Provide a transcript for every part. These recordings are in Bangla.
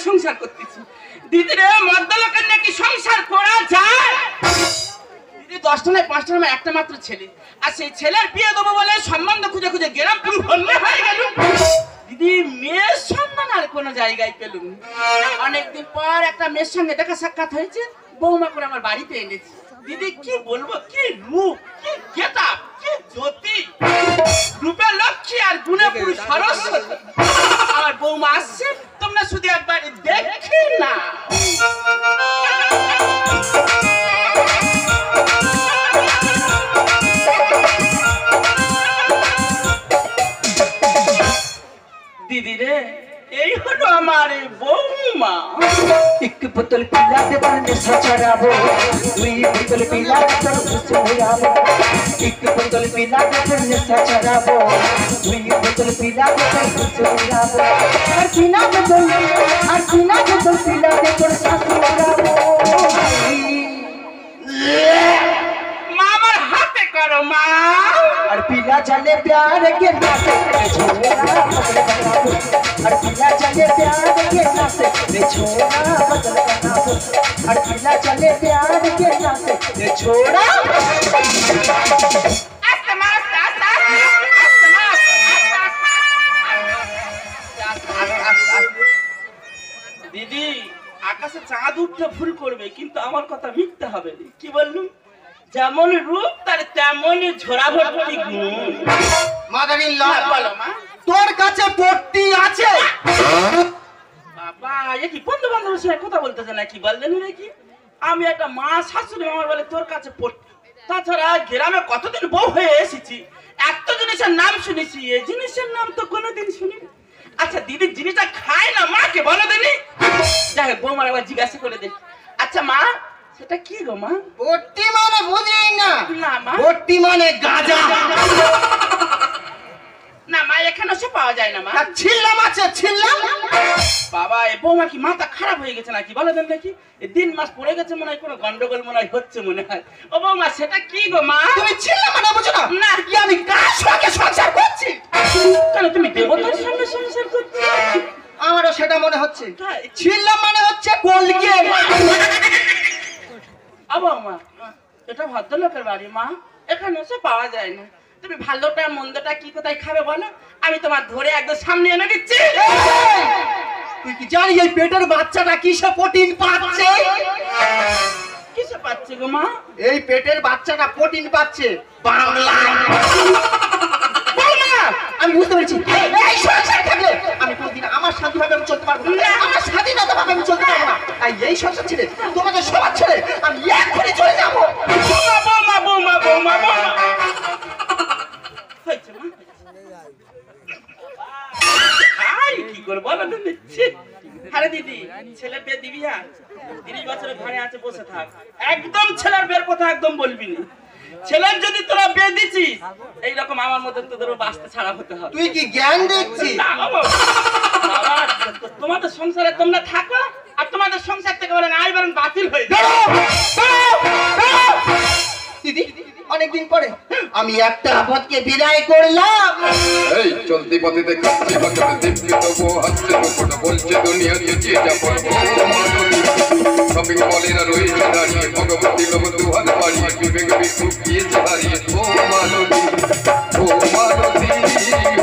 সংসার করতেছি দিদিরে মদ্যলোকের নাকি সংসার করা যায় দিদি 10টা নয় 5টা নয় একটা মাত্র ছেলে আর সেই ছেলের বিয়ে দেবো বলে সম্বন্ধ খুঁজে খুঁজে গ্রাম পুরো ভর্তি হয়ে গেল দিদি মেয়ের সন্ধান আর কোনো জায়গায় পেলুম অনেকদিন পর একটা মেয়ের সঙ্গে দেখা সাক্ষাৎ হয়েছে বৌমা করে আমার বাড়িতে এনেছি দিদি কি বলবো কি রূপ কি গেটআপ কি জ্যোতি রূপে লক্ষ্মী আর গুণে পুরুষ সরস্বতী আমার বৌমা আসছে তোমরা শুধু একবার দেখি না দিদি রে এই হলো আমার বৌমা एक बोतल पीला के पर नशा चढ़ाबो दुई बोतल पीला के पर खुश हो जाबो एक बोतल पीला के पर नशा चढ़ाबो दुई बोतल पीला के पर खुश हो जाबो हर सीना में दो पीला के पर साथ हो जाबो मामर हाथे करो मां और पीला चले प्यार के नाते छोड़ा बदल बनाबो और पीला चले प्यार के नाते छोड़ा बदल बनाबो और पीला चले प्यार के नाते छोड़ा दीदी आकाशे चाँद उठले फुल करबे किन्तु आमार कथा मिथ्या हबे ना कि बोललुम যেমন রূপ তার তেমনই ঝোরা ভর্তি গুণ মাদারিন লর্ড বলো মা তোর কাছে পট্টি আছে বাবা এ কি বন্ধু বান্ধব সে কথা বলতেছে না কি বললেন রে কি আমি একটা মা শাশুড়ি আমার বলে তোর কাছে পট্টি তাছাড়া গ্রামে কতদিন বউ হয়ে এসেছি এত জিনিসের নাম শুনেছি এই জিনিসের নাম তো কোনোদিন শুনিনি আচ্ছা দিদি জিনিসটা খায় না মাকে বলো দিদি যাই হোক বৌমার আবার জিজ্ঞাসা করে দেখি আচ্ছা মা সেটা কি গো মা পট্টি মানে বুঝি না না মা পট্টি মানে গাঁজা না মা এখানে সে পাওয়া যায় না মা আর ছিল্লাম আছে ছিল্লাম বাবা এ বৌমা কি মাথা খারাপ হয়ে গেছে নাকি বলো দেন নাকি এই দিন মাস পড়ে গেছে মনে হয় কোনো গন্ডগোল মনে হয় হচ্ছে মনে হয় ও বৌমা সেটা কি গো মা তুমি ছিল্লাম মানে বুঝো না না কি আমি কার সঙ্গে সংসার করছি কেন তুমি দেবতার সঙ্গে সংসার করছো আমারও সেটা মনে হচ্ছে তাই? ছিল্লাম মানে হচ্ছে কলকে বৌমা এটা ভদ্রলোকের বাড়ি মা এখানে সে পাওয়া যায় না তুমি ভালোটা মন্দটা কি কোথায় খাবে বলো আমি তোমার ধরে একদম সামনে এনে দিচ্ছি তুই কি জানিস এই পেটের বাচ্চাটা কিসে প্রোটিন পাচ্ছে কিসে পাচ্ছে গো মা এই পেটের বাচ্চাটা প্রোটিন পাচ্ছে বাংলায় আমি বুঝতে পেরেছি এই সংসার থাকলে আমি কোনদিন আমার শান্তিভাবে আমি চলতে পারবো না আমার স্বাধীনতাভাবে আমি চলতে পারবো না তাই এই সংসার ছেড়ে তোমাদের সবার ছেড়ে আমি এক্ষুনি চলে যাবো বৌমা বৌমা বৌমা বৌমা হয়েছে মা হাই কি করে বলো তো নিচ্ছে আরে দিদি ছেলে বিয়ে দিবি হ্যাঁ 30 বছরের ঘরে আছে বসে থাক একদম ছেলের বিয়ের কথা একদম বলবি না ছেলের যদি তোরা বিয়ে দিছিস এইরকম আমার মধ্যে তোদের বাঁচতে ছাড়া হতে হবে তুই কি জ্ঞান দিচ্ছিস তোমাদের সংসারে তোমরা থাকো আর তোমাদের সংসার থেকে বলেন আই বরং বাতিল হয়ে যাবে দিদি অনেকদিন পরে আমি একটা আপদকে বিদায় করলাম এই চলতি পথে দেখাচ্ছি ভগবান দীপ্তি তবু হাসছে মুকুট বলছে দুনিয়াতে যে যাব শপিং মলেরা রয়েছে দাঁড়িয়ে ভগবতী লোক দুহাত বাড়িয়ে বিবেক বিক্ষুব গিয়েছে হারিয়ে ও মালতী ও মালতী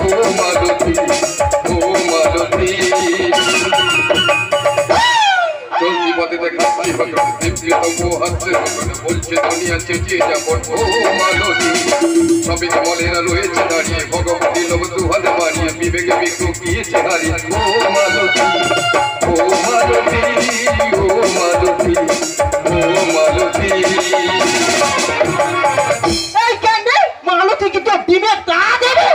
ও মালতী ও মালতী চলতি পথে দেখাচ্ছি ভগবান দীপ্তি তবু হাসছে মুকুট বলছে দুনিয়াতে যে যাব ও মালতী শপিং মলেরা রয়েছে দাঁড়িয়ে ভগবতী লোক দুহাত বাড়িয়ে বিবেক বিক্ষুব গিয়েছে হারিয়ে ও মালতী ও মালতী ও মালতী ও মালতী এই ক্যান্ডে মালতী কি তো ডিমে তা দেবে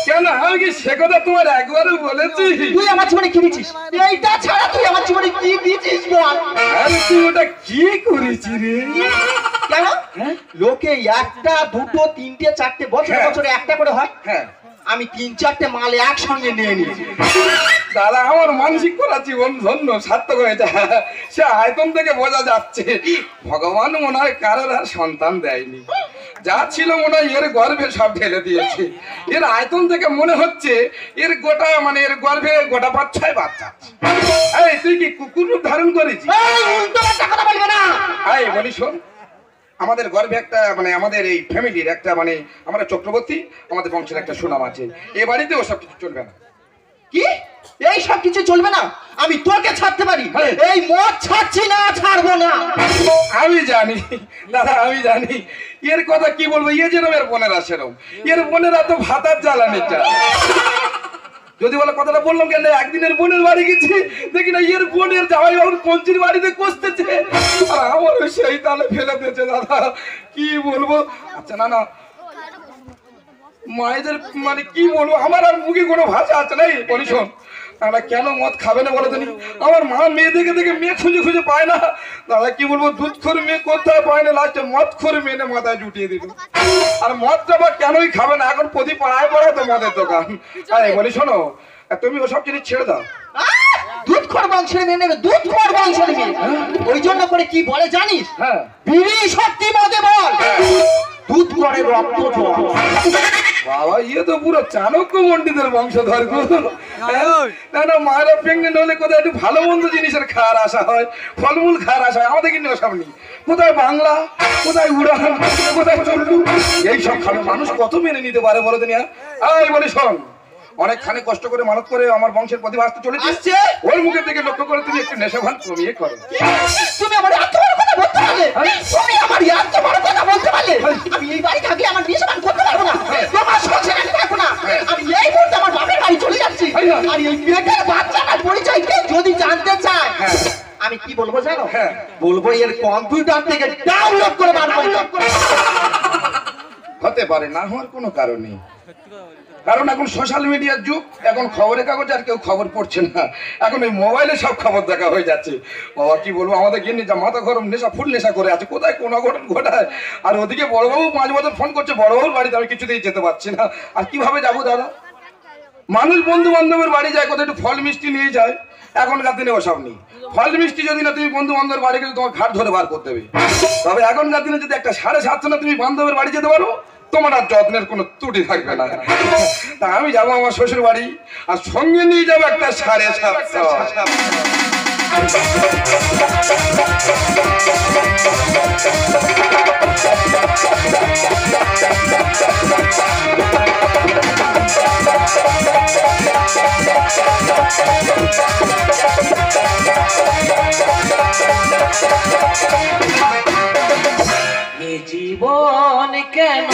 কেন আমি কি শেখ কথা তোমার একবারও বলেছি? তুই আমার জীবনে কি দিচ্ছিস? এইটা ছাড়া তুই আমার জীবনে কি দিচ্ছিস বল? আরে তুই ওটা কি করেছি রে? কেন? লোকে একটা দুটো তিনটে চারটে বছরে হ্যাঁ। বছরে একটা করে হয়, হ্যাঁ আমি 3-4টে মাল একসঙ্গে নিয়ে নিয়েছি। দাদা আমার মানসিক করা জীবন ধন্য সার্থক হয়েছে। সে আয়তন থেকে বোঝা যাচ্ছে ভগবান মনে হয় কারোর আর সন্তান দেয়নি, যা ছিল মনে হয় এর গর্ভে সব ঢেলে দিয়েছে। এর আয়তন থেকে মনে হচ্ছে এর গোটা মানে এর গর্ভে গোটা 5-6 বাচ্চা। এই তুই কি কুকুর রূপ ধারণ করেছিস? এই উল্টো পাল্টা কথা বলবে না। এই বলি শোন, আমাদের গর্ভে একটা মানে আমাদের এই ফ্যামিলির একটা মানে আমরা চক্রবর্তী, আমাদের বংশের একটা সুনাম আছে। এ বাড়িতে ওসব কিছু চলবে না। কি এই সব কিছু চলবে না? আমি তোকে ছাড়তে পারি, হ্যাঁ। এই মদ ছাড়ছি না, ছাড়বো না। আমি জানি দাদা, আমি জানি এর কথা কি বলবো। এ যেরকম এর বোনেরা সেরকম, এর বোনেরা তো ভাতার জ্বালানি চায়। যদি বলে কথাটা বললাম কেন, একদিনের বোনের বাড়ি গেছি দেখি না এর বোনের জামাই বাবুর পঞ্চির বাড়িতে কষতেছে, আর আমারও সেই তালে ফেলে দিয়েছে। দাদা কি বলবো। আচ্ছা না না মায়েদের মানে কি বলবো, আমার আর মুখে কোনো ভাষা আছে না। এই বলি শোন, দাদা কেন মদ খাবে না বলো তো? আমার মা মেয়ে দেখে দেখে মেয়ে খুঁজে খুঁজে পায় না। দাদা কি বলবো, দুধ খোর মেয়ে কোথায় পায় না, লাস্টে মদ খোর মেয়ে মাথায় জুটিয়ে দিল। আর মদটা বা কেনই খাবে না, এখন প্রতি পাড়ায় পাড়ায় তো মদের দোকান। আরে বলি শোনো, তুমি ওসব জিনিস ছেড়ে দাও। দুধ খোর বংশের মেয়ে নেবে, দুধ খোর বংশের মেয়ে। ওই জন্য করে কি বলে জানিস? হ্যাঁ বিড়ি শক্তি মদে বল, দুধ করে রক্ত জল। বাবা ইয়ে তো পুরো চাণক্য পণ্ডিতের বংশধর গো। না না মায়েরা প্রেগনেন্ট হলে কোথায় একটু ভালো মন্দ জিনিসের খাওয়ার আশা হয়, ফলমূল খাওয়ার আশা হয়। আমাদের কিন্তু ওসব নেই। কোথায় বাংলা, কোথায় উড়ান, কোথায় চল্লু, এইসব খাবে মানুষ কত মেনে নিতে পারে বলো দিন? এই বলি শোন, অনেকখানি কষ্ট করে মানত করে আমার বংশের প্রতিভা আসতে চলেছে। আসছে। ওর মুখের দিকে লক্ষ্য করে তুমি একটু নেশা ভান কমিয়ে করো। তুমি আমার এত বড় কথা বলতে পারলে? তুমি আমার এত বড় কথা বলতে পারলে? আমি এই বাড়ি থাকি, আমার বিয়ে সামান করতে পারবো না, তোমার সংসারে আমি থাকবো না। আমি এই মুহূর্তে আমার বাপের বাড়ি চলে যাচ্ছি। আর এই বেকার বাচ্চাটার পরিচয় কেউ যদি জানতে চায়, আমি কি বলবো জানো? হ্যাঁ। বলবো এর কম্পিউটার থেকে ডাউনলোড করে বার করে দাও। হতে পারে, না হওয়ার কোনো কারণ নেই। কারণ এখন সোশ্যাল মিডিয়ার যুগ, এখন খবরের কাগজে আর কেউ খবর পড়ছে না, এখন ওই মোবাইলে সব খবর দেখা হয়ে যাচ্ছে। বাবা কি বলবো, আমাদের গিয়ে যা মাথা গরম নেশা, ফুল নেশা করে আছে, কোথায় কোন অঘটন ঘটায়। আর ওদিকে বড়বাবু 5 বছর ফোন করছে, বড়বাবুর বাড়িতে আমি কিছুতেই যেতে পারছি না। আর কিভাবে যাবো দাদা? মানুষ বন্ধু বান্ধবের বাড়ি যায়, কোথায় একটু ফল মিষ্টি নিয়ে যায়। এখনকার দিনে ওসব নেই। ফল মিষ্টি যদি না তুমি বন্ধু বান্ধবের বাড়ি গেলে তোমার ঘাট ধরে বার করতে হবে। তবে এখনকার দিনে যদি একটা 7:30 না তুমি বান্ধবের বাড়ি যেতে পারো, তোমার আর যত্নের কোনো ত্রুটি থাকবে না। তা আমি যাবো আমার শ্বশুর বাড়ি, আর সঙ্গে নিয়ে যাবো একটা 7:30। এ জীবন কেন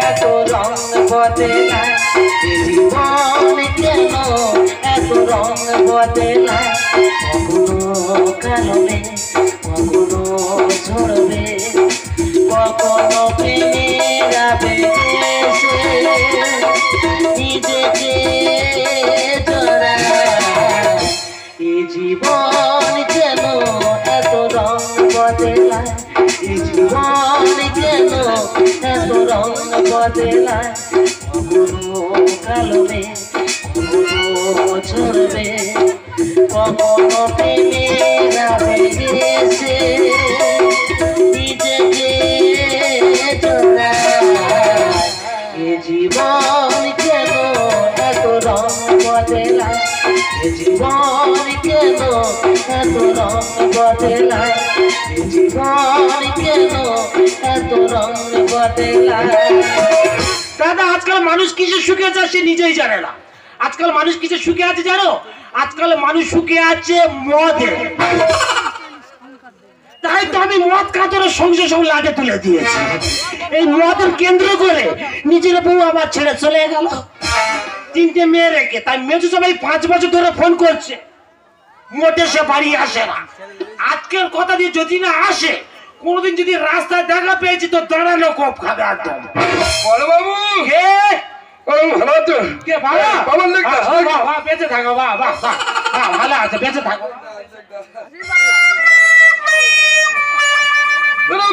এত রং বদলায়, এ জীবন কেন এত রং বদলায়, কখনো কালবে কখনো ঝরবে, কখনো প্রেমের আবেশে নিজেকে জড়ায়। এ জীবন কেন এত রং বদলায়, এ জীবন কেন এত রং বদলায়, কখনো কালবে কখনো ঝরবে, কখনো প্রেমের আবেশে নিজেকে জড়ায়। এ জীবন কেন এত রং বদলায়, এ জীবন কেন এত রং বদলায়, এ জীবন কেন এত রং বদলায়। দাদা আজকাল মানুষ কিসে সুখে আছে সে নিজেই জানে না। আজকাল মানুষ কিসে সুখে আছে জানো? আজকাল মানুষ সুখে আছে মদে। তাই তো আমি মদ কাতরের সংসার সব লাটে তুলে দিয়েছি। এই মদের কেন্দ্র করে নিজের বউ আবার ছেড়ে চলে গেল, 3টে মেয়ে রেখে। তাই মেজো সবাই 5 বছর ধরে ফোন করছে, মোটে সে বাড়ি আসে না। আজকের কথা দিয়ে যদি না আসে, কোনদিন যদি রাস্তায় দেখা পেয়েছি তো দাঁড়ানো কোপ খাবে একদম। বড়বাবু কে? ও ভালো আছো? কে বাবা? বাবার লেখা বাবা বেঁচে থাকো বাবা, ভালো আছে, বেঁচে থাকো।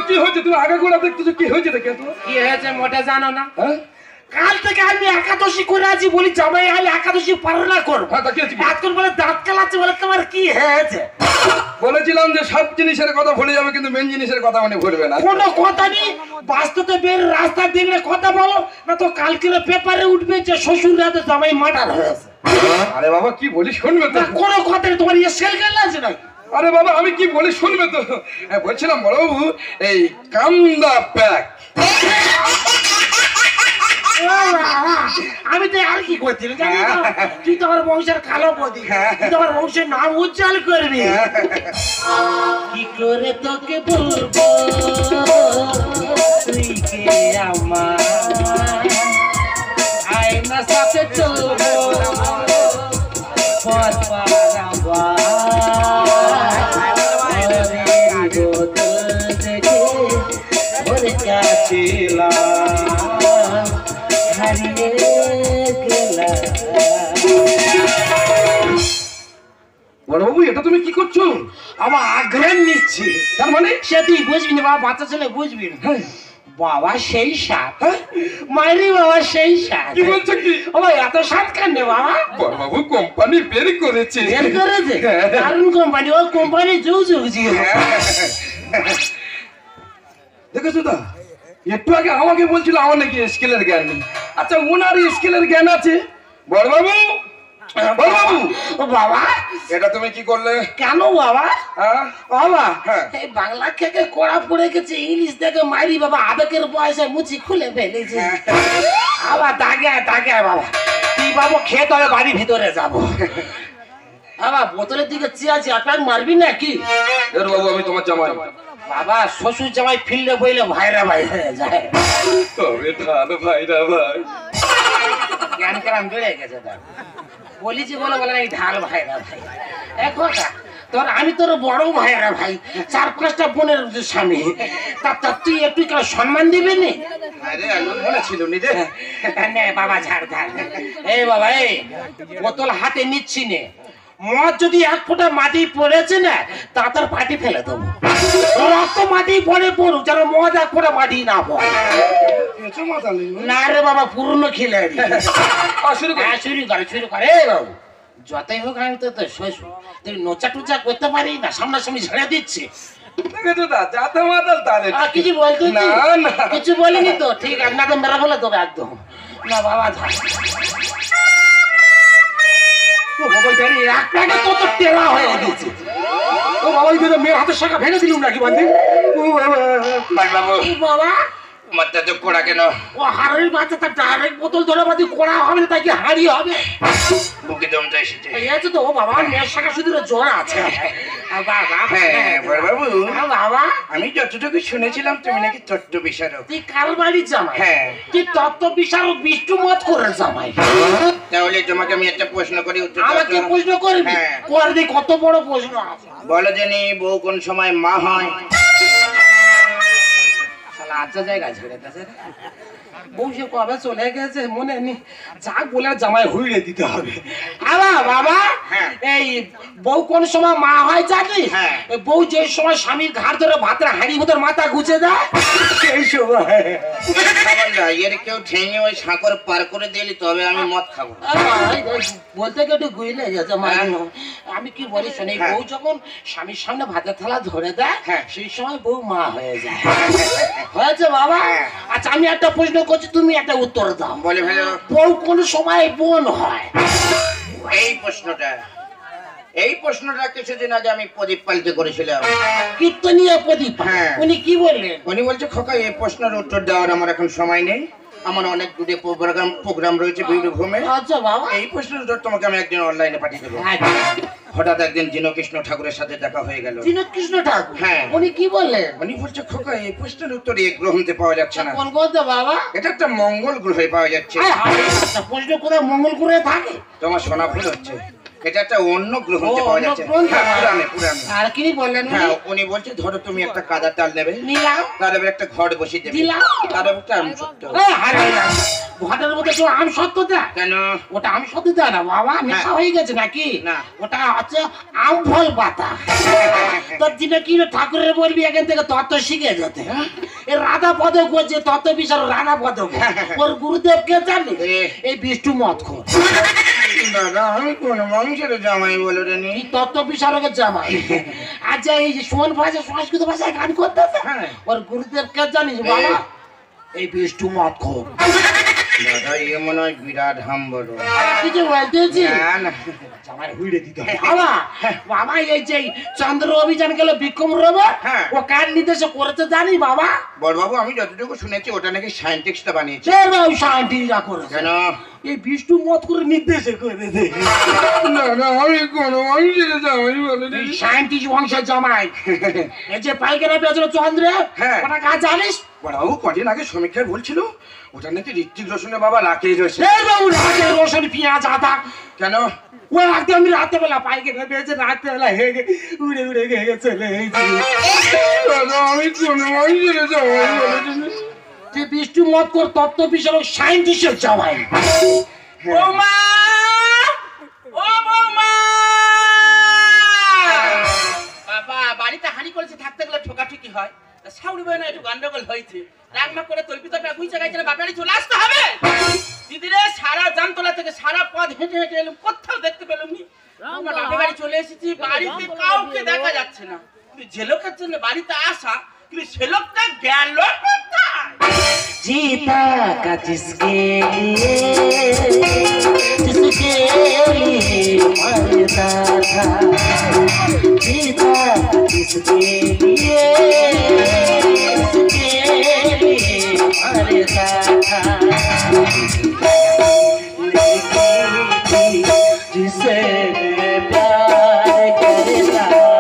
কি হয়েছে? তুমি আগে গোড়া দেখতেছো, কি হয়েছে দেখে তোমার? কি হয়েছে মোটে জানো না? হ্যাঁ কাল থেকে আমি একাদশী করে আছি, বলি জামাই আমি একাদশী পালনা করবো। হ্যাঁ, তা কি হয়েছে? এখন বলে দাঁত কালাচ্ছে, বলে তোমার কি হয়েছে? বলেছিলাম যে সব জিনিসের কথা ভুলে যাবে, কিন্তু মেন জিনিসের কথা মানে ভুলবে না। কোনো কথা নেই, বাস্তবে বের রাস্তা দেখলে কথা বলো, না তো কালকে পেপারে উঠবে যে শ্বশুর রাতে জামাই মার্ডার হয়েছে। আরে বাবা কি বলি শুনবে তো? তা কোনো কথা নেই, তোমার ইয়ে সেল গেল আছে নাকি? আরে বাবা আমি কি বলি শুনবে তো? বলছিলাম বড়বাবু, এই কামদা প্যাক। আমি তো আর কি করছিলাম জানি না, তুই তো আমার বংশের কালো বদি, তুই তো আমার বংশের নাম উজ্জ্বল করবি। কি করে তোকে বলবো তুই কে আমার, আয়না সাথে চলবো পথ পারাবার, বোতল থেকে ওর কাছিলাম হারিয়ে গেলাম। বড়বাবু এটা তুমি কি করছো? আমার আগ্রহ নিচ্ছি, তার মানে সে তুই বুঝবি না বাবা, বাচ্চা ছেলে বুঝবি না। বাবা সেই সাত, হ্যাঁ? মাইরি বাবা সেই সাত। কি বলছো কি? ও ভাই এত সাত কান্নে বাবা, বড়বাবু কোম্পানি বের করেছে। বের করেছে দারুণ কোম্পানি, ও কোম্পানি যুগ যুগ জিও। দেখেছো তো, একটু আগে আমাকে বলছিল আমার নাকি স্কেলের জ্ঞান নেই। আচ্ছা ওনার স্কেলের জ্ঞান আছে। বড়বাবু, বড়বাবু ও বাবা এটা তুমি কি করলে? কেন বাবা? হ্যাঁ বাবা হ্যাঁ। এই বাংলা থেকে কড়া পড়ে গেছে, ইংলিশ দেখে মাইরি বাবা আবেগের বয়সে মুচি খুলে ফেলেছে। আবার দাগে দাগে বাবা, তুই বাবু খেয়ে তবে বাড়ির ভিতরে যাবো। বাবা বোতলের দিকে চেয়েছি, আপনার মারবি নাকি? এর বাবু আমি তোমার জামাই। বাবা শ্বশুর জামাই ফিরলে বইলে ভাইরা ভাই হয়ে যায়। তবে ধান ভাইরা ভাই। জ্ঞান কেরাম বেড়ে গেছে তার, বলেছি বলে বলে এই ঢাল ভাইরা ভাই। এখন তোর আমি তোর বড় ভাইরা ভাই, 4-5টা বোনের স্বামী, তা তুই একটু সম্মান দিবি নি? আরে এখন মনে ছিল নিজে। নে বাবা ঝাড় ধার, এই বাবা এই বোতল হাতে নিচ্ছি নে, মদ যদি 1 ফোঁটা মাটি পড়েছে না তা তার পাটি ফেলে দেবো, রক্ত মাটি পড়ে পড়ুক, যেন মদ 1 ফোঁটা মাটি না পড়ে। কিছু মাথা নেই। না রে বাবা পুরনো খেলে শুরু কর। শুরু করে এই বাবু, যতই হোক আমি তো তোর শ্বশুর, তুই নোচা টুচা করতে পারি না, সামনাসামনি ঝেড়ে দিচ্ছি। দেখেছো তা, যাতে মাতাল তালে। কিছু বলতো না না কিছু বলিনি তো, ঠিক আছে না তো মেরা বলে তোকে একদম না বাবা ধার। ও বাবা জানি এক প্যাকে কত টেরা হয়ে গেছে। ও বাবা ইধরে মেয়ের হাতের শাখা ভেঙে দিলুম নাকি বান্ধি? ও বাবা বাবু এই বাবা মাথা তো কোড়া কেন? ও হাড়ের বাচ্চা, তার ডাইরেক্ট বোতল ধরে বাদি করা হবে না, তাই কি হাড়ি হবে? বুকে দমটা এসেছে। এই আছে তো, ও বাবা মেয়ের শাখা শুধু জ্বর আছে। আর বাবা হ্যাঁ বড়বাবু, বাবা আমি যতটুকু শুনেছিলাম তুমি নাকি তত্ত্ব বিশারদ। তুই কার বাড়ির জামাই? হ্যাঁ। তুই তত্ত্ব বিচারক বিষ্ণু মত করে জামাই। তাহলে তোমাকে আমি একটা প্রশ্ন করি, উত্তর দাও আমাকে তো। প্রশ্ন করবি? হ্যাঁ। করবি, কত বড় প্রশ্ন আছে। বলো জানি বউ কোন সময় মা হয়? শালা আচ্ছা জায়গা ছেড়ে গেছে রে। বউ সে কবে চলে গেছে মনে নেই, যা বলে আর জামাই হুইড়ে দিতে হবে। আবা বাবা হ্যাঁ। এই বউ কোন সময় মা হয় জানিস? হ্যাঁ। এই বউ যে সময় স্বামীর ঘাড় ধরে ভাতের হাঁড়ি ভেতর মাথা গুছে দেয় সেই সময়। খাবারটা এর কেউ ঠেঙে ওই সাঁকর পার করে দিলি তবে আমি মদ খাবো। বলতে গিয়ে একটু গুইলে গেছে আমি কি বলি শোনে, হ্যাঁ। বউ যখন স্বামীর সামনে ভাতের থালা ধরে দেয় হ্যাঁ। সেই সময় বউ মা হয়ে যায়। হয়েছে বাবা? হ্যাঁ। আচ্ছা আমি একটা প্রশ্ন করছি, তুমি একটা উত্তর দাও। বলে ফেলো। বউ কোন সময় বোন হয়? এই প্রশ্নটা কিছুদিন আগে আমি প্রদীপ পালিতে করেছিলাম। কীর্তনীয় প্রদীপ, হ্যাঁ। উনি কি বললেন? উনি বলছে খোকা এই প্রশ্নের উত্তর দেওয়ার আমার এখন সময় নেই, আমার অনেক দূরে প্রোগ্রাম রয়েছে বীরভূমে। আচ্ছা বাবা। এই প্রশ্নের উত্তর তোমাকে আমি একদিন অনলাইনে পাঠিয়ে দেবো। আচ্ছা। হঠাৎ একদিন দীনকৃষ্ণ ঠাকুরের সাথে দেখা হয়ে গেল। দীনকৃষ্ণ ঠাকুর? হ্যাঁ। উনি কি বললেন? উনি বলছে খোকা এই প্রশ্নের উত্তর এই গ্রহণতে পাওয়া যাচ্ছে না, কোন বলতে বাবা? এটা একটা মঙ্গল গ্রহে পাওয়া যাচ্ছে। আয় হায়, একটা প্রশ্ন কোথায় মঙ্গল করে থাকে? তোমার শোনা ভুল হচ্ছে। এটা একটা অন্য গ্রহ ও, পাওয়া অন্য যাচ্ছে। গ্রন্থ হ্যাঁ, পাওয়া পুরাণে যায়। পুরাণে। আর কি বললেন উনি? হ্যাঁ, উনি বলছে ধরো তুমি একটা কাদার টাল নেবে, নিলাম। তার উপরে একটা ঘট বসিয়ে দেবে, দিলাম। তার উপরে একটা আম সত্য। ঘটের মধ্যে তো আম সত্য দেয়? কেন? ওটা আম সত্য দেয় না বাবা, নেশা হয়ে গেছে নাকি? না। ওটা হচ্ছে আম ফল পাতা। তোর দিনে কি রে ঠাকুরের বলবি এখান থেকে তত্ত্ব শিখে যেতে। হ্যাঁ? এ রাধা পদক করছে তত্ত্ব বিশাল রাধা পদক। ওর গুরুদেব কে জানি? এই বিষ্ণু মত খোর। দাদা আমি কোন মানুষের জামাই বলে রে নি? এই তত্ত্ব বিশারকের জামাই। আচ্ছা এই যে সোন ভাষা সংস্কৃত ভাষায় গান করতেছে, হ্যাঁ। ওর গুরুদেব কে জানিস বাবা? এই বিষ্ণু মত খোর। দাদা এ মনে হয় বিরাট হাম বড়। কিছু বলতেছি না না, জামাই হুইড়ে দিতে হবে। বাবা, বাবা এই যে চন্দ্র অভিযান গেল বিক্রম রোবট, হ্যাঁ। ও কার নির্দেশে করেছে জানি বাবা? বড়বাবু আমি যতটুকু শুনেছি ওটা নাকি সায়েন্টিস্টটা বানিয়েছে। সে বাবু সায়েন্টিস্টরা করেছে। কেন? এই বিষ্ণু মত করে নির্দেশে করেছে। না না আমি কোনো মানুষের জামাই বলে এই সায়েন্টিস্ট বংশের জামাই। এই যে পাইকারা পেয়েছিল চন্দ্রে, হ্যাঁ। ওটা কাজ জানিস? বড়বাবু কদিন আগে সমীক্ষায় বলছিল ওটা নাকি ঋত্বিক রোশনের বাবা রাকেশ রোশন। এই বাবু রাতে রোশন পেঁয়াজ আদা। কেন? ওই একদম আমি রাতে বেলা পাইকারা পেয়েছে, রাতে বেলা হেগে উড়ে উড়ে হেগে চলে এসেছি। দাদা আমি কোনো মানুষের জামাই বলে যে বিষ্ণু মত কর তত্ত্ব বিশারক সায়েন্টিস্টের জামাই। বৌমা! ও বৌমা! বাবা বাড়িতে হানি করেছে, থাকতে গেলে ঠোকাঠুকি হয়। সাউরি বয় না একটু গন্ডগোল হয়েছে, রাগমা করে তল্পি তল্পি গুই জায়গায় গেলে বাপেরই চলে আসতে হবে। দিদিরে সারা জামতলা থেকে সারা পথ হেঁটে হেঁটে এলাম, কোথাও দেখতে পেলাম নি। আমার বাপের বাড়ি চলে এসেছি, বাড়িতে কাউকে দেখা যাচ্ছে না। কিন্তু যে লোকের জন্য বাড়িতে আসা, কিন্তু সে লোকটা গেল কোথায়? जीता का जिसके लिए मरता था, जीता का जिसके लिए मरता था, जिसे प्यार करता था,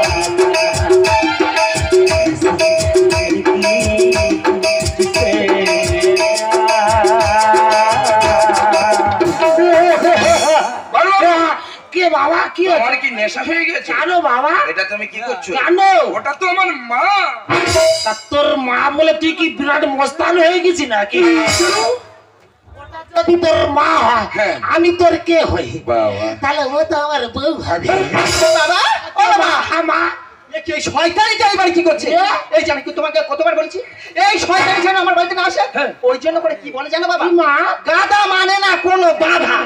কে বাবা কি তোমার কি নেশা হয়ে গেছে? জানো বাবা? এটা তুমি কি করছো? জানো ওটা তো আমার মা। তা তোর মা বলে তুই কি বিরাট মস্তান হয়ে গেছি নাকি? ওটা যদি তোর মা হয়, হ্যাঁ। আমি তোর কে হই? বাবা তাহলে ও তো আমার বউ হবে। বাবা ও বাবা হ্যাঁ মা। এই শয়তানিটা এই বাড়ি কি করছে? এ? এই যে আমি কি তোমাকে কতবার বলেছি এই শয়তানি যেন আমার বাড়িতে না আসে, ওই জন্য করে কি বলে জানো বাবা? কি মা? গাদা মানে না কোনো বাধা।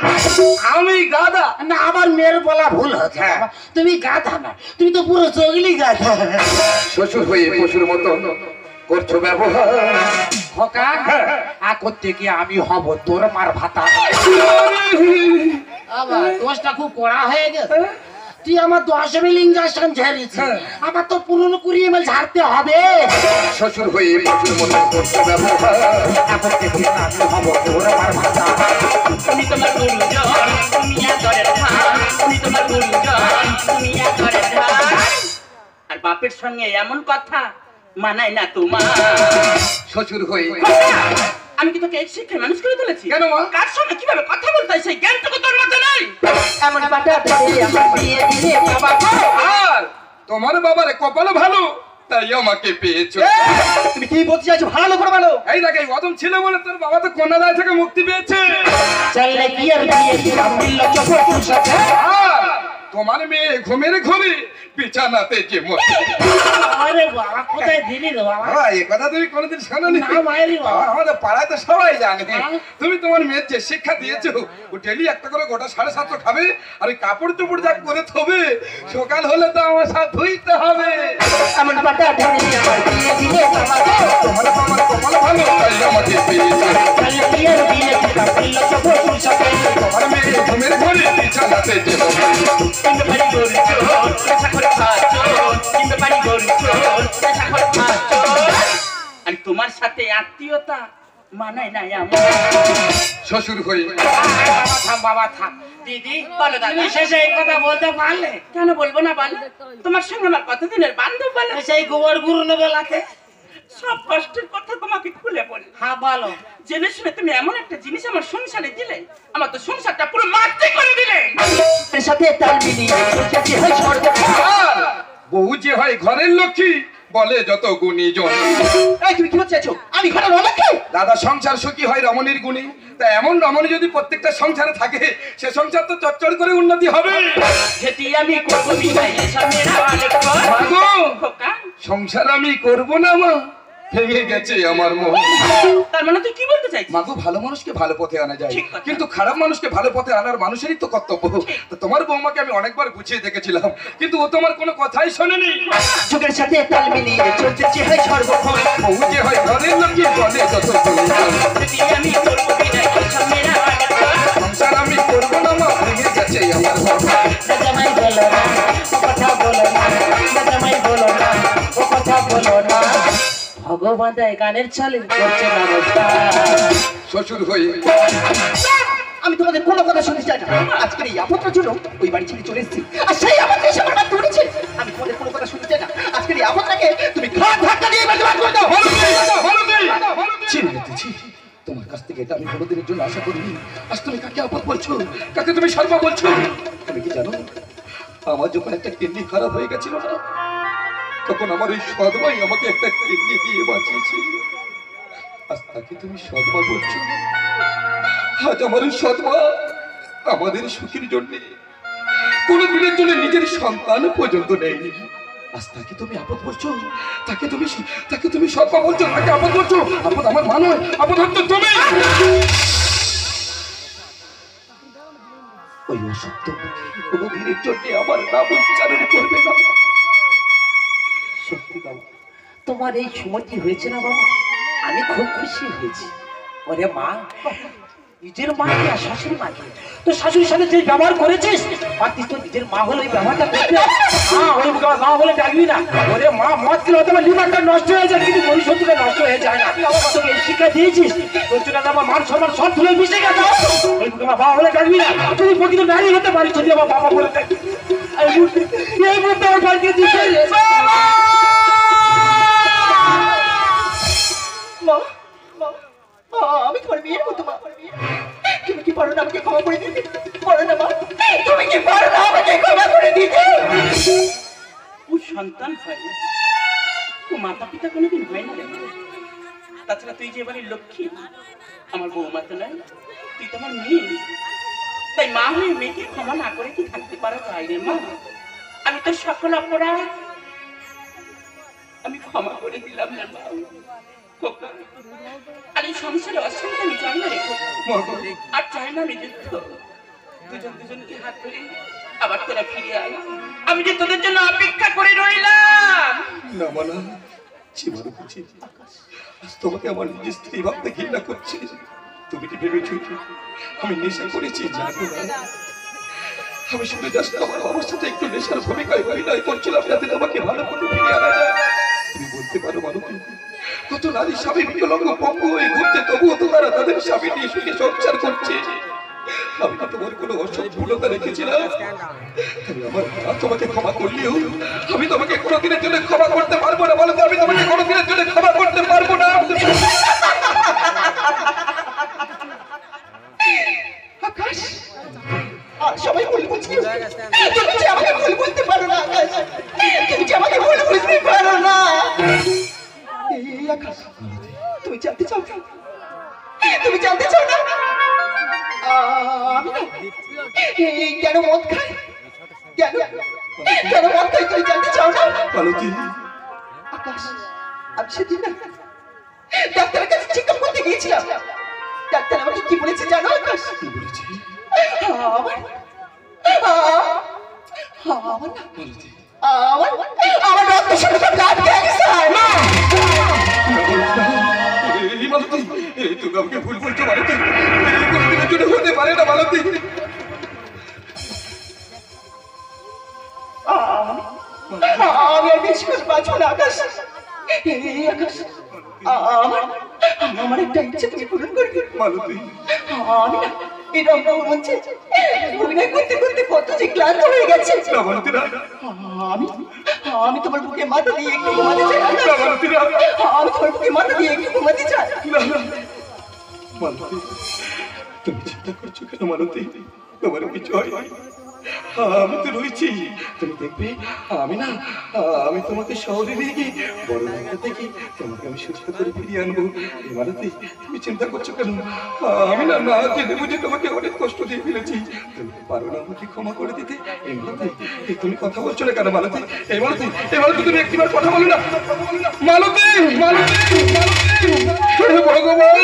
আমি গাধা না, আমার মেয়ের বলা ভুল হচ্ছে হ্যাঁ। বাবা। তুমি গাধা না, তুমি তো পুরো চগলি গাধা। শ্বশুর হয়ে পশুর মতো করছো ব্যবহার। খোকা আ করতে গিয়ে আমি হব তোর মার ভাতা। আবার দোষটা খুব কড়া হয়ে গেছে। তুই আমার 10 ml ইঞ্জেকশন ঝেড়েছিস, আমার তো 15-20 ml ঝাড়তে হবে। শ্বশুর হয়ে পশুর মতো করছো ব্যবহার। এখন থেকে আমি হব তোর মার ভাতা। তুমি তোমার গুরুজন, তুমি আদরের ধান, তুমি তোমার গুরুজন, তুমি আদরের ধান। আর বাপের সঙ্গে এমন কথা মানায় না তোমার। শ্বশুর হয়ে আমি কি তোকে এই শিক্ষায় মানুষ করে তুলেছি? কেন মা? কার সঙ্গে কিভাবে কথা বলতে হয় সেই জ্ঞানটুকু তোর মধ্যে নেই। এমন বাটা ধরে আমার বিয়ে দিলে বাবা গো। আর তোমার বাবার কপাল ভালো, তাই আমাকে পেয়েছো। তুমি কি বলতে চাইছো? ভালো করে বলো। এই দেখ এই অদম ছিল বলে তোর বাবা তো কন্যাদায় থেকে মুক্তি পেয়েছে। চললে কি আর বিয়ে দিলাম দিল চোখের সাথে। আর তোমার মেয়ে ঘুমের ঘরে বিছানাতে যে মরে। আরে বাবা কোথায় দিলি রে বাবা? বাবা এই কথা তুমি কোনোদিন শোনোনি? না মায়েরই বাবা। আমাদের পাড়ায় তো সবাই জানে। হ্যাঁ। তুমি তোমার মেয়ের যে শিক্ষা দিয়েছো, ও ডেলি একটা করে গোটা 7:30 খাবে, আর ওই কাপড় চোপড় যা করে থবে, সকাল হলে তো আমার সাথে ধুইতে হবে। এমন বাটা ধরে আমার বিয়ে দিলে বাবা গো। তোমার বাবার কপাল ভালো, তাই আমাকে পেয়েছো। চললে কি আর বিয়ে দিলাম দিল চোখের সাথে। তোমার মেয়ে ঘুমের ঘরে বিছানাতে যে মরে। কিন্তু বাড়ি গরুচোর, নেশা করে খাচ্চোর, কিন্তু বাড়ি গরুচোর, নেশা করে খাচ্চোর। আর তোমার সাথে আত্মীয়তা মানায় না আমার। শ্বশুর হয়ে বাবা থাম বাবা থাম। দিদি বলো দাদা। তুমি শেষে এই কথা বলতে পারলে? কেন বলবো না বলো? তোমার সঙ্গে আমার কতদিনের বান্ধব বলো। সেই গোবর গুরু বেলাতে সব কষ্টের কথা তোমাকে খুলে বলি। হ্যাঁ বলো। জেনে শুনে তুমি এমন একটা জিনিস আমার সংসারে দিলে, আমার তো সংসারটা পুরো মাটি করে দিলে। এর সাথে তাল মিলিয়ে চলছে হয় সর্বক্ষণ। বউ যে হয় ঘরের লক্ষ্মী, বলে যত গুণীজন। এই তুমি কি বলছো? আমি ঘরে রমাকে দাদা সংসার সুখী হয় রমণীর গুণে। তা এমন রমণী যদি প্রত্যেকটা সংসারে থাকে, সে সংসার তো চচ্চড় করে উন্নতি হবে। যেটি আমি করবো বিদায় এসব মেয়েরা অনেক কর। মাগো, খোকা, সংসার আমি করব না মা, ভেঙে গেছে আমার মন। তার মানে তুই কি বলতে চাইছিস? মাগো, ভালো মানুষকে ভালো পথে আনা যায়, ঠিক কথা। কিন্তু খারাপ মানুষকে ভালো পথে আনার মানুষেরই তো কর্তব্য। তো তোমার বৌমাকে আমি অনেকবার বুঝিয়ে দেখেছিলাম, কিন্তু ও তোমার কোনো কথাই শোনেনি। যুগের সাথে তাল মিলিয়ে চলছে হয় সর্বক্ষণ। বউ যে হয় ঘরের লক্ষ্মী, বলে যত গুণীজন। যেটি আমি করবো বিদায় এসব মেয়েরা অনেক কর। সংসার আমি করব না মা, ভেঙে গেছে আমার মন। জামাই বলো না ও কথা বলো না, জামাই বলো না ও কথা বলো না। ভগবান দায় গানের ছলে করছে নমস্কার। শ্বশুর হয়ে আমি তোমাদের কোনো কথা শুনতে চাই না। আজকের এই আপত্তির জন্য ওই বাড়ি ছেড়ে চলে এসেছি, আর সেই আপত্তি এসে আমার বাড়িতে উঠেছে। আমি তোমাদের কোনো কথা শুনতে চাই না। আজকের এই আপত্তিকে তুমি ঘাট ধাক্কা দিয়ে বাড়ি বার করে দাও। তোমার কাছ থেকে এটা আমি কোনোদিনের জন্য আশা করিনি। আজ তুমি কাকে আপদ বলছো, কাকে তুমি সর্ব বলছো? তুমি কি জানো, আমার যখন একটা কিডনি খারাপ হয়ে গেছিল না, তখন আমার ওই সদমাই আমাকে একটা কিডনি দিয়ে বাঁচিয়েছে। আজ তাকে তুমি সদমা বলছো? আজ আমার ওই সদমা আমাদের সুখের জন্য কোনো দিনের জন্য নিজের সন্তান পর্যন্ত নেয়নি। আজ তাকে তুমি আপদ বলছো, তাকে তুমি সদমা বলছো, তাকে আপদ বলছো। আপদ আমার মা নয়, আপদ হচ্ছে তুমি। ওই অসত্য কোনো দিনের জন্য আমার নাম উচ্চারণ করবে না। সত্যি বাবা, তোমার এই সময়টি হয়েছে না বাবা, আমি খুব খুশি হয়েছি। ওরে মা, নিজের মাকে আর শাশুড়ি মাকে তো শাশুড়ির সাথে যে ব্যবহার করেছিস, পারতিস তো নিজের মা হলে ওই ব্যবহারটা করতে। হ্যাঁ, ওই মা বলে ডাকবি না। ওরে মা, মদ খেলে হয়তো আমার লিভারটা নষ্ট হয়ে যায়, কিন্তু মনুষ্যত্বটা নষ্ট হয়ে যায় না। তোকে এই শিক্ষা দিয়েছিস, তোর জন্য আমার মান সম্মান সব ধুলে মিশে গেছে। ওই বাবা বলে ডাকবি না। তুই প্রকৃত নারী হতে পারিস যদি আমার বাবা বলে ডাকবি। এই মুহূর্তে আমার বাড়িতে দিতে মা, আমি তোমার বিয়ের মতো মা। তুমি কি পারো না আমাকে ক্ষমা করে দিতে? পারো না মা? তুমি কি পারো না আমাকে ক্ষমা করে দিতে? ও সন্তান হয় না, ও মাতা পিতা কোনোদিন হয় না রে। তাছাড়া তুই যে এবারে লক্ষ্মী, আমার বৌমা তো নয়, তুই তো আমার মেয়ে। তাই মা হয়ে মেয়েকে ক্ষমা না করে কি থাকতে পারো বাইরে? মা, আমি তো সকল অপরাধ আমি ক্ষমা করে দিলাম না মা। খোকা, আর এই সংসারে অশান্তি আমি চাই না রে খোকা। আর চাই না আমি যুদ্ধ। দুজনকে হাত ধরে আবার তোরা ফিরে আয়। আমি যে তোদের জন্য অপেক্ষা করে রইলাম। না মানা, জীবন বুঝি আজ তোমাকে আমার নিজের স্ত্রী ভাবতে ঘৃণা করছে। তুমি কি ভেবেছো আমি নেশা করেছি? জানো না, আমি শুনে যাস আমার অবস্থাতে একটু নেশার ভূমিকায় অভিনয় করছিলাম, যাতে আমাকে ভালো করে ফিরিয়ে আনা যায়। তুমি বলতে পারো মানবী, কত নারী স্বামী বিকলাঙ্গ পঙ্গু হয়ে ঘুরছে, তবুও তো তারা তাদের স্বামী নিয়ে সুখে সংসার করছে। আমি কি তোমার কোনো অসম্পূর্ণতা রেখেছিলাম? তবে আমার মা তোমাকে ক্ষমা করলেও আমি তোমাকে কোনোদিনের জন্য ক্ষমা করতে পারবো না। বলো তো, আমি তোমাকে কোনোদিনের জন্য ক্ষমা করতে পারবো না। আকাশ, আর সবাই ভুল বুঝছি। তুমি যে আমাকে ভুল বলতে পারো না আকাশ, তুমি যে আমাকে ভুল বুঝতে পারো না। এই আকাশ, তুমি জানতে চাও না? তুমি জানতে চাও না আমি না কেন মদ খাই? কেন মদ খাই তুমি জানতে চাও না? মালতী, আকাশ, আমি সেদিন না ডাক্তারের কাছে চেক আপ করতে গিয়েছিলাম। ডাক্তার আমাকে কি বলেছে জানো আকাশ? কি বলেছি? আমার রক্ত শুধু ব্লাড ক্যান্সার। মালতী, তুমি আমাকে ভুল বলছো মালতী। কোনোদিনের জন্য হতে পারে না মালতী। আমি আর বেশি করে বাঁচবো না আকাশ। আকাশ, আমার একটা ইচ্ছে তুমি পূরণ করবে। মালতী, আমি না এই রঙ্গমঞ্চে অভিনয় করতে করতে কত যে ক্লান্ত হয়ে গেছে। না মালতী না। আমি তোমার বুকে মাথা দিয়ে একটু ঘুমাতে চাই আমি তোমার বুকে মাথা দিয়ে একটু ঘুমাতে চাই মালতী, তুমি চিন্তা করছো কেন মালতী? তোমার কিছু হয় আমি তো রয়েছি। তুমি দেখবে আমি তোমাকে শহরে নিয়ে গিয়ে বড় জায়গা থেকে তোমাকে আমি সুস্থ করে ফিরিয়ে আনবো। মালতী, তুমি চিন্তা করছো কেন? আমি না জেনে বুঝে তোমাকে অনেক কষ্ট দিয়ে ফেলেছি। তুমি পারো না আমাকে ক্ষমা করে দিতে? এই মালতী, তুমি কথা বলছো না কেন মালতী? এই মালতী, তুমি একটিবার কথা বলো না। মালতী, ভগবান,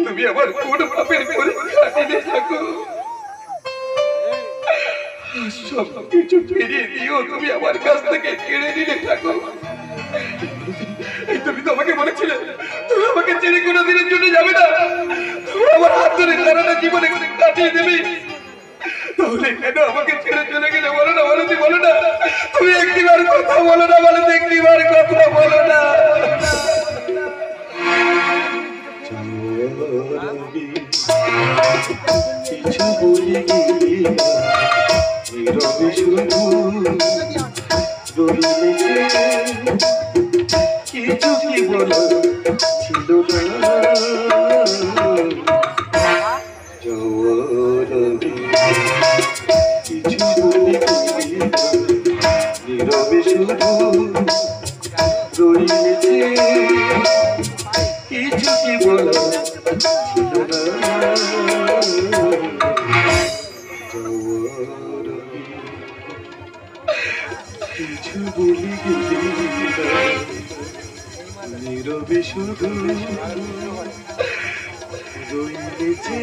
তুমি আমার কোন পাপের পরীক্ষা নিতে থাকো, সব কিছু ফিরিয়ে দিও, তুমি আমার কাছ থেকে কেড়ে নিতে থাকো। তুমি তো আমাকে বলেছিলে তুমি আমাকে ছেড়ে কোনোদিনের জন্য যাবে না, তুমি আমার হাত ধরে সারাটা জীবনে কাটিয়ে দেবে। তাহলে কেন আমাকে ছেড়ে চলে গেলে? বলো না মালতী, বলো না। তুমি একটিবার কথা বলো না মালতী, একটিবার কথা বলো না। কিছু বলে গেলে নীরবে শুধু রইলে, কিছু কি বলো ছিল না। কিছু বলে গেলে নীরবে শুধু রইলে, কিছু কি বলো ছিল না। কিছু বলি নীরবে শুধু রইলেছে।